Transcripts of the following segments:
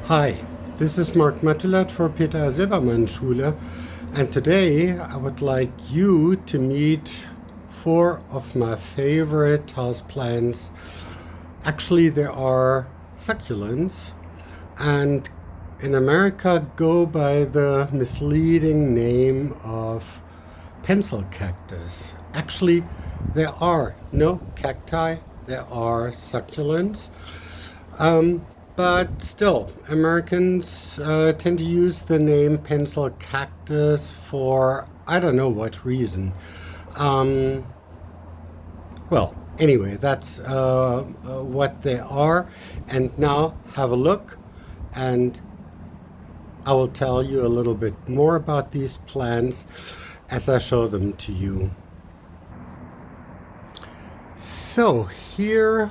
Hi, this is Mark Matulat for Peter Silbermann Schule, and today I would like you to meet four of my favorite houseplants. Actually, there are succulents, and in America go by the misleading name of Pencil Cactus. Actually, there are no cacti, there are succulents. But still, Americans tend to use the name Pencil Cactus for I don't know what reason. Um, well, anyway, that's what they are. And now have a look, and I will tell you a little bit more about these plants as I show them to you. So here,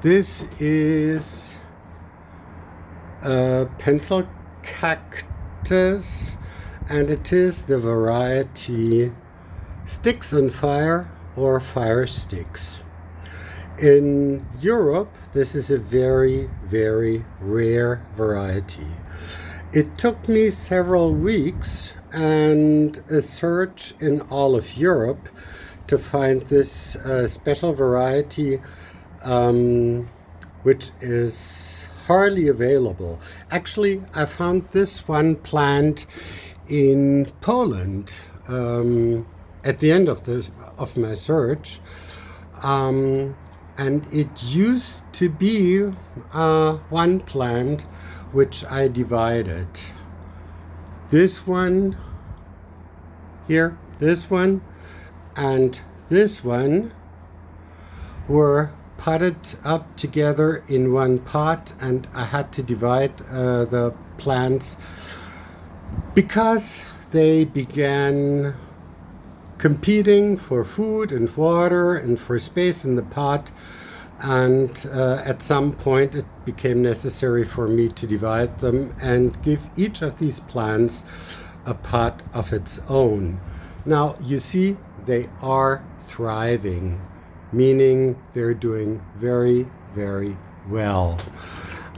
this is a pencil cactus, and it is the variety sticks on fire or fire sticks. In Europe, this is a very, very rare variety. It took me several weeks and a search in all of Europe to find this special variety, which is hardly available. Actually, I found this one plant in Poland at the end of my search, and it used to be one plant which I divided. This one here, this one, and this one were potted up together in one pot, and I had to divide the plants because they began competing for food and water and for space in the pot, and at some point it became necessary for me to divide them and give each of these plants a pot of its own. Now you see they are thriving, meaning they're doing very, very well.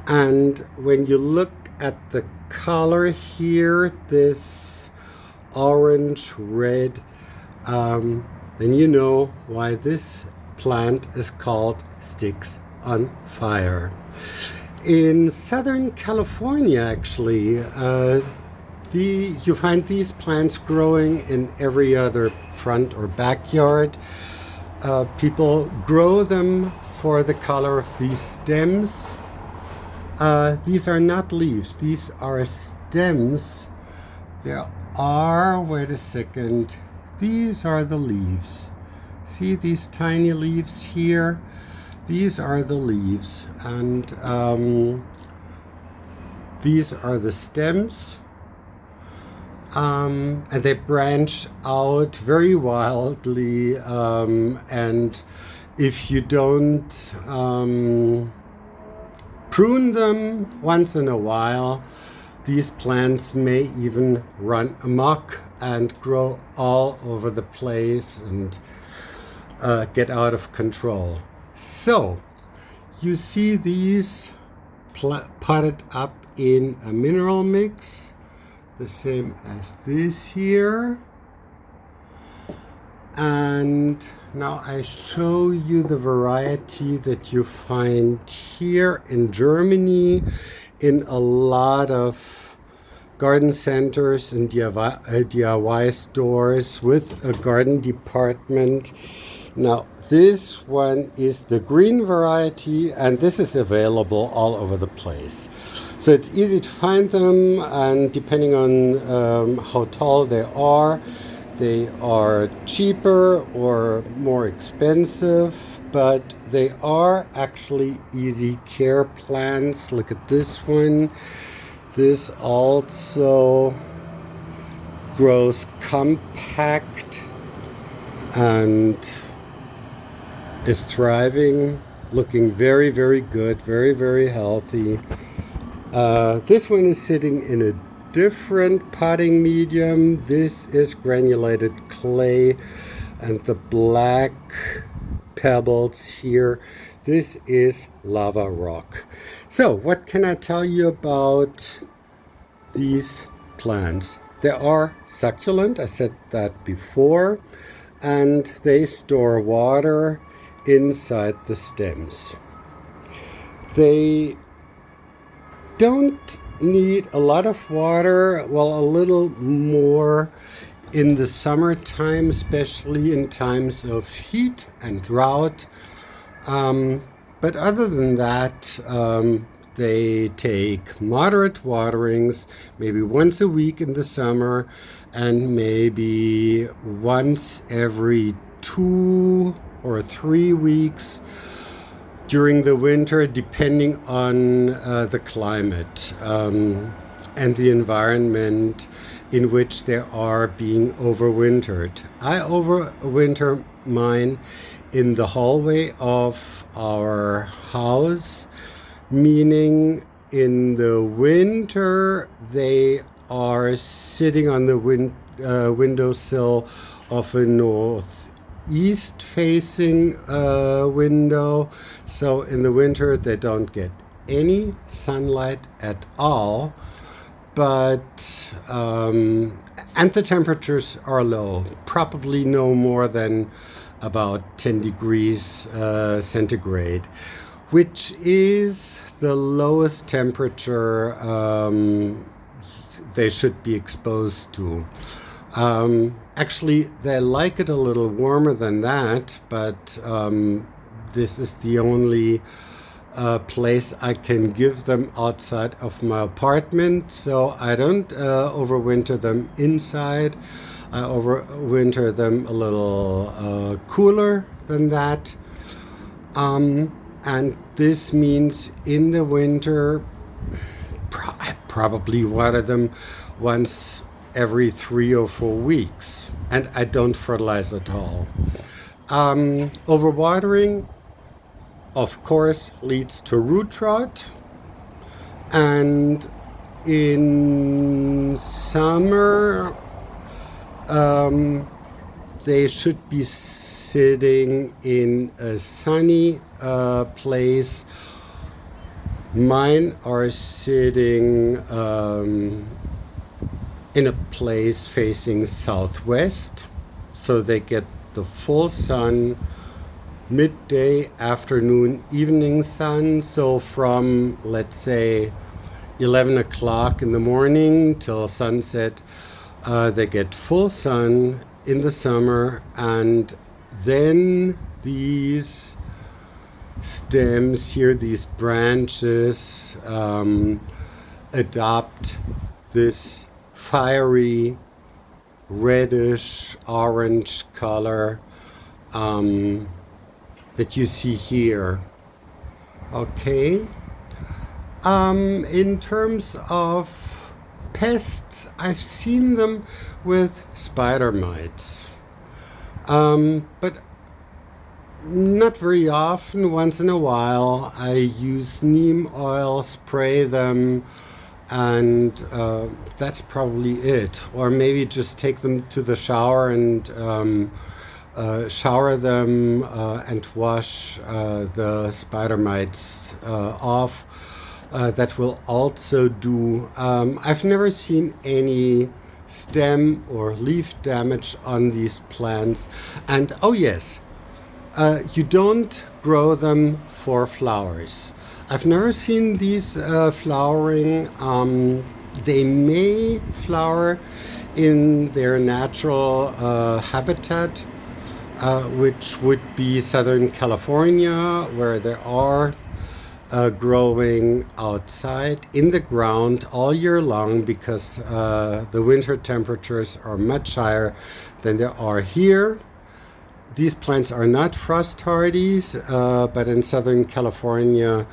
And when you look at the color here, this orange red, then you know why this plant is called sticks on fire. In Southern California, actually, you find these plants growing in every other front or backyard. People grow them for the color of these stems. These are not leaves, these are stems. There are, wait a second, these are the leaves. See these tiny leaves here? These are the leaves, and these are the stems. And they branch out very wildly, and if you don't prune them once in a while, these plants may even run amok and grow all over the place and get out of control. So you see these potted up in a mineral mix, the same as this here. And now I show you the variety that you find here in Germany in a lot of garden centers and DIY stores with a garden department. Now this one is the green variety, and this is available all over the place. So it's easy to find them, and depending on how tall they are cheaper or more expensive, but they are actually easy care plants. Look at this one. This also grows compact and is thriving, looking very, very good, very, very healthy. This one is sitting in a different potting medium. This is granulated clay, and the black pebbles here This is lava rock. So what can I tell you about these plants? They are succulent, I said that before, and they store water inside the stems. They don't need a lot of water, well, a little more in the summertime, especially in times of heat and drought. But other than that, they take moderate waterings, maybe once a week in the summer, and maybe once every 2 or 3 weeks during the winter, depending on the climate and the environment in which they are being overwintered. I overwinter mine in the hallway of our house, meaning in the winter they are sitting on the windowsill of a northeast facing window. So in the winter they don't get any sunlight at all, but and the temperatures are low, probably no more than about 10 degrees centigrade, which is the lowest temperature they should be exposed to. Actually, they like it a little warmer than that, but this is the only place I can give them outside of my apartment, so I don't overwinter them inside. I overwinter them a little cooler than that. And this means in the winter, I probably water them once every 3 or 4 weeks. And I don't fertilize at all. Overwatering, of course, leads to root rot. And in summer, they should be sitting in a sunny place. Mine are sitting in a place facing southwest, so they get the full sun, midday, afternoon, evening sun. So from, let's say, 11 o'clock in the morning till sunset, they get full sun in the summer, and then these stems here, these branches, adopt this fiery reddish orange color that you see here. Okay. In terms of pests, I've seen them with spider mites, but not very often. Once in a while I use neem oil, spray them, and that's probably it. Or maybe just take them to the shower and shower them and wash the spider mites off. That will also do. I've never seen any stem or leaf damage on these plants. And oh yes, you don't grow them for flowers. I've never seen these flowering. They may flower in their natural habitat, which would be Southern California, where there are growing outside in the ground all year long, because the winter temperatures are much higher than they are here. These plants are not frost hardy, but in Southern California,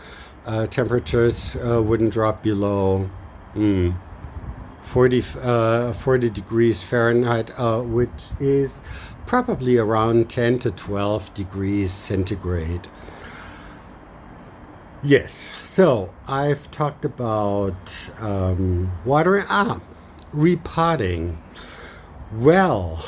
temperatures wouldn't drop below 40 degrees Fahrenheit, which is probably around 10 to 12 degrees centigrade. Yes, so I've talked about watering. Repotting. Well,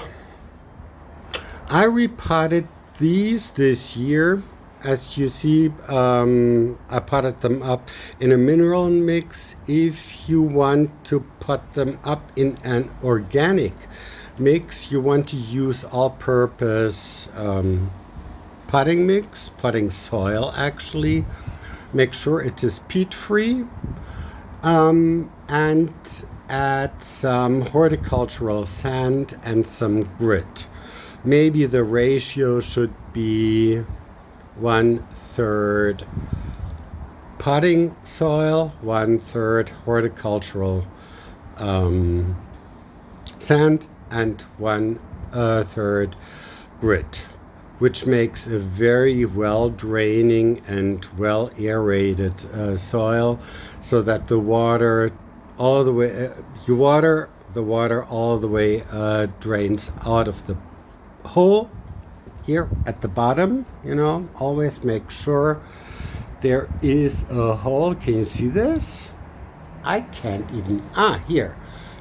I repotted these this year, as you see, I potted them up in a mineral mix. If you want to pot them up in an organic mix, you want to use all-purpose potting mix, potting soil actually. Make sure it is peat-free, and add some horticultural sand and some grit. Maybe the ratio should be 1/3 potting soil, 1/3 horticultural sand, and 1/3 grit, which makes a very well draining and well aerated soil, so that the water all the way, you water the water all the way drains out of the hole here at the bottom. Always make sure there is a hole. Can you see this? I can't even, here.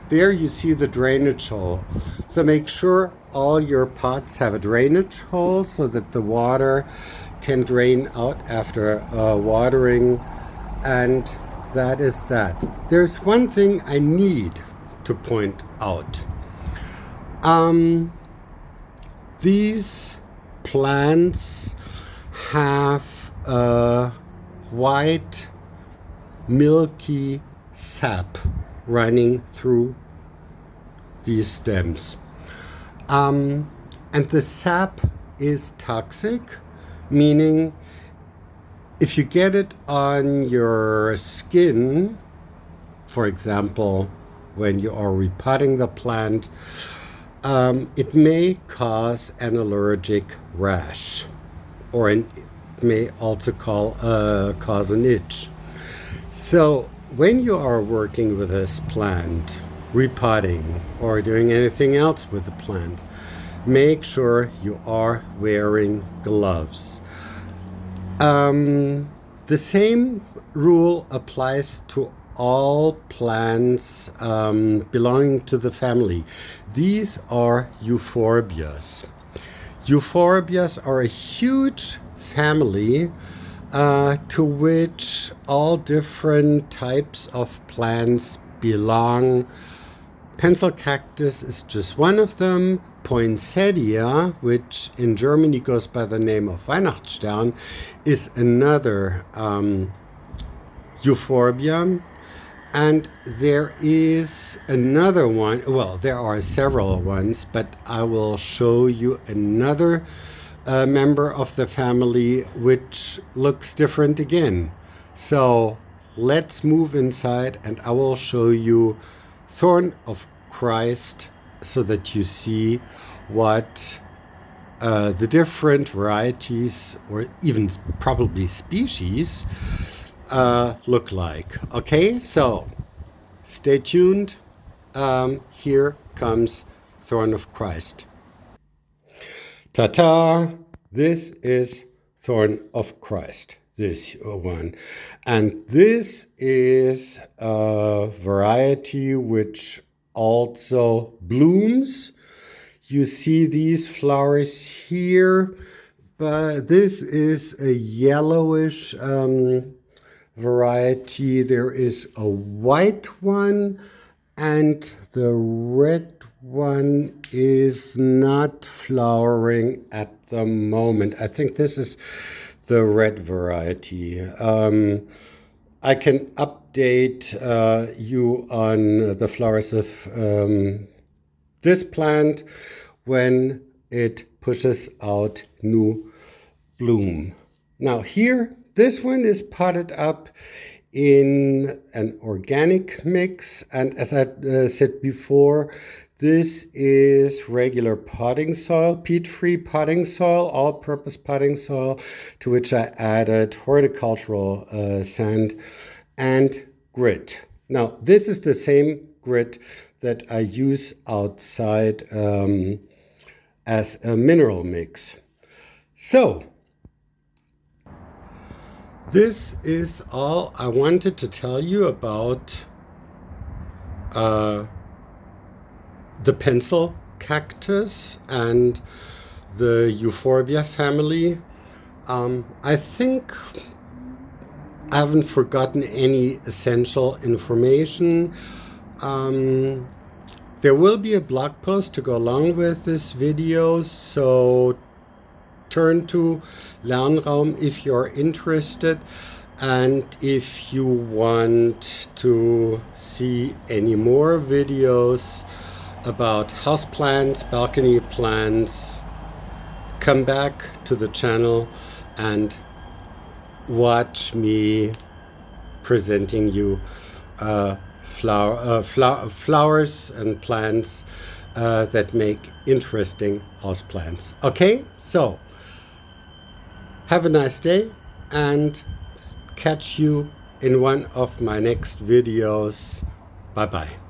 There you see the drainage hole. So make sure all your pots have a drainage hole so that the water can drain out after watering. And that is that. There's one thing I need to point out. These plants have a white, milky sap running through these stems. And the sap is toxic, meaning if you get it on your skin, for example, when you are repotting the plant, it may cause an allergic rash, or it may also cause an itch. So when you are working with this plant, repotting, or doing anything else with the plant, make sure you are wearing gloves. The same rule applies to all plants belonging to the family. These are euphorbias. Euphorbias are a huge family to which all different types of plants belong. Pencil cactus is just one of them. Poinsettia, which in Germany goes by the name of Weihnachtsstern, is another euphorbia. And there is another one, well, there are several ones, but I will show you another member of the family which looks different again. So let's move inside and I will show you Thorn of Christ so that you see what the different varieties, or even probably species, look like. Okay, so stay tuned. Here comes Thorn of Christ. Ta-ta! This is Thorn of Christ, this one. And this is a variety which also blooms. You see these flowers here, but this is a yellowish variety. There is a white one, and the red one is not flowering at the moment. I think this is the red variety. I can update you on the flowers of this plant when it pushes out new bloom. Now here, this one is potted up in an organic mix, and as I said before, this is regular potting soil, peat-free potting soil, all-purpose potting soil, to which I added horticultural sand and grit. Now, this is the same grit that I use outside as a mineral mix. So, this is all I wanted to tell you about the pencil cactus and the euphorbia family. I think I haven't forgotten any essential information. There will be a blog post to go along with this video, so turn to Lernraum if you're interested, and if you want to see any more videos about houseplants, balcony plants, come back to the channel and watch me presenting you flowers and plants that make interesting houseplants. Okay, so have a nice day and catch you in one of my next videos. Bye bye.